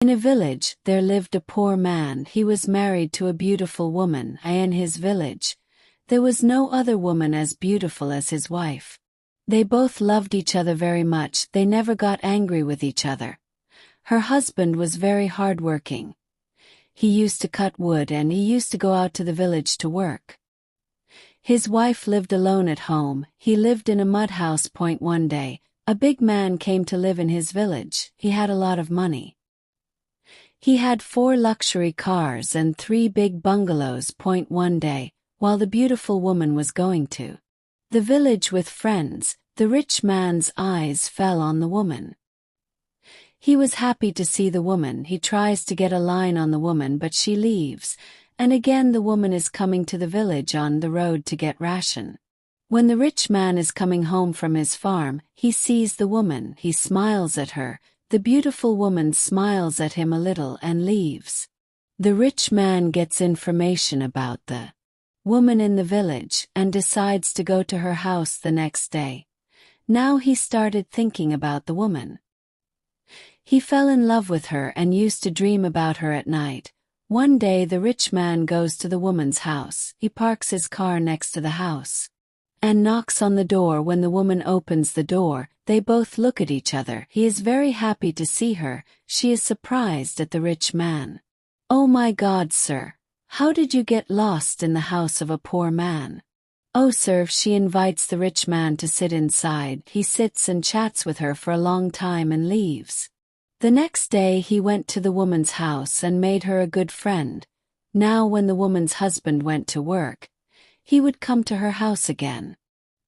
In a village, there lived a poor man. He was married to a beautiful woman, and in his village, there was no other woman as beautiful as his wife. They both loved each other very much. They never got angry with each other. Her husband was very hard-working. He used to cut wood and he used to go out to the village to work. His wife lived alone at home. He lived in a mud house. One day, a big man came to live in his village. He had a lot of money. He had 4 luxury cars and 3 big bungalows. One day, while the beautiful woman was going to the village with friends, the rich man's eyes fell on the woman. He was happy to see the woman. He tries to get a line on the woman, but she leaves, and again the woman is coming to the village on the road to get ration. When the rich man is coming home from his farm, he sees the woman. He smiles at her. The beautiful woman smiles at him a little and leaves. The rich man gets information about the woman in the village and decides to go to her house the next day. Now he started thinking about the woman. He fell in love with her and used to dream about her at night. One day the rich man goes to the woman's house. He parks his car next to the house and knocks on the door. When the woman opens the door, they both look at each other. He is very happy to see her. She is surprised at the rich man. "Oh my God, sir! How did you get lost in the house of a poor man?" "Oh, sir," she invites the rich man to sit inside. He sits and chats with her for a long time and leaves. The next day he went to the woman's house and made her a good friend. Now when the woman's husband went to work, he would come to her house again.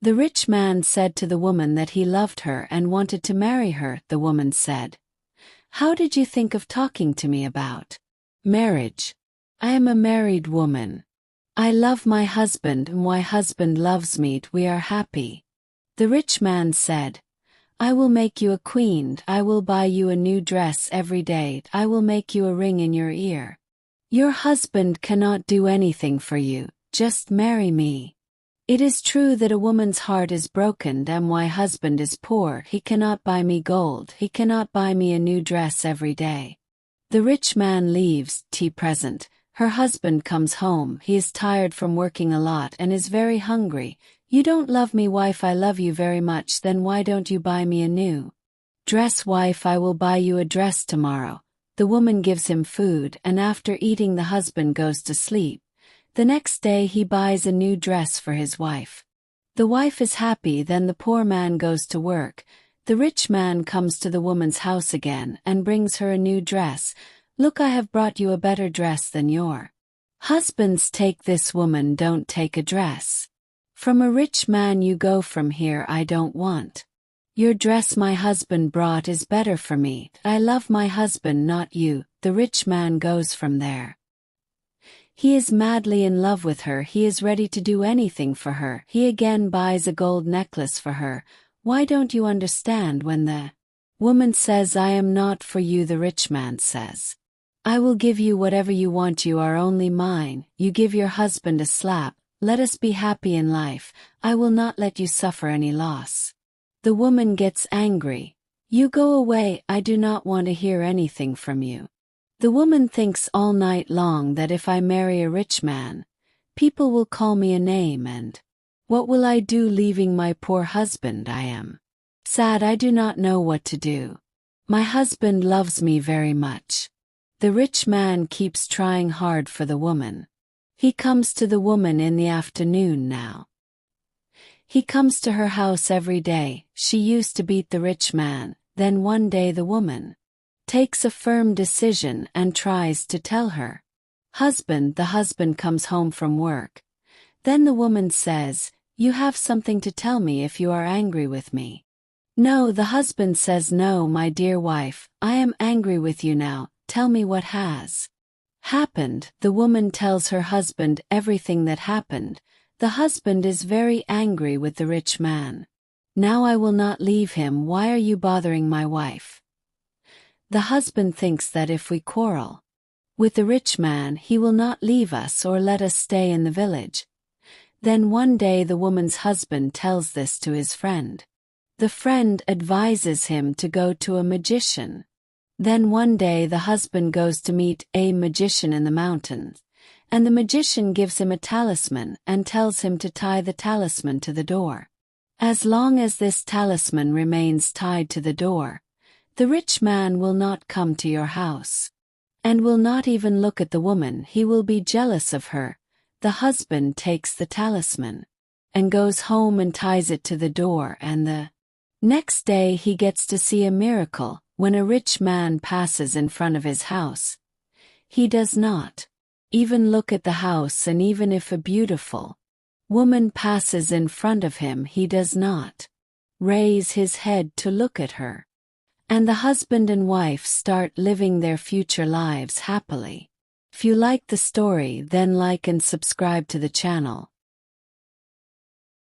The rich man said to the woman that he loved her and wanted to marry her. The woman said, "How did you think of talking to me about marriage? I am a married woman. I love my husband and my husband loves me. We are happy." The rich man said, "I will make you a queen. I will buy you a new dress every day. I will make you a ring in your ear. Your husband cannot do anything for you. Just marry me. It is true that a woman's heart is broken and my husband is poor. He cannot buy me gold. He cannot buy me a new dress every day." The rich man leaves. Present. Her husband comes home. He is tired from working a lot and is very hungry. "You don't love me, wife. I love you very much. Then why don't you buy me a new dress, wife? I will buy you a dress tomorrow." The woman gives him food and after eating the husband goes to sleep. The next day he buys a new dress for his wife. The wife is happy. Then the poor man goes to work. The rich man comes to the woman's house again and brings her a new dress. "Look, I have brought you a better dress than your husband's. Take this, woman. Don't take a dress from a rich man. You go from here. I don't want your dress my husband brought is better for me. I love my husband, not you." The rich man goes from there. He is madly in love with her. He is ready to do anything for her. He again buys a gold necklace for her. "Why don't you understand?" When the woman says, "I am not for you," the rich man says, "I will give you whatever you want. You are only mine. You give your husband a slap. Let us be happy in life. I will not let you suffer any loss." The woman gets angry. "You go away. I do not want to hear anything from you." The woman thinks all night long that if I marry a rich man, people will call me a name, and what will I do leaving my poor husband? I am sad. I do not know what to do. My husband loves me very much. The rich man keeps trying hard for the woman. He comes to the woman in the afternoon now. He comes to her house every day. She used to beat the rich man. Then one day the woman takes a firm decision and tries to tell her husband. The husband comes home from work. Then the woman says, "You have something to tell me if you are angry with me." "No," the husband says, "No, my dear wife, I am angry with you now. Tell me what has happened." The woman tells her husband everything that happened. The husband is very angry with the rich man. "Now I will not leave him. Why are you bothering my wife?" The husband thinks that if we quarrel with the rich man, he will not leave us or let us stay in the village. Then one day the woman's husband tells this to his friend. The friend advises him to go to a magician. Then one day the husband goes to meet a magician in the mountains, and the magician gives him a talisman and tells him to tie the talisman to the door. As long as this talisman remains tied to the door, the rich man will not come to your house, and will not even look at the woman. He will be jealous of her. The husband takes the talisman and goes home and ties it to the door, and the next day he gets to see a miracle. When a rich man passes in front of his house, he does not even look at the house, and even if a beautiful woman passes in front of him, he does not raise his head to look at her. And the husband and wife start living their future lives happily. If you like the story, then like and subscribe to the channel.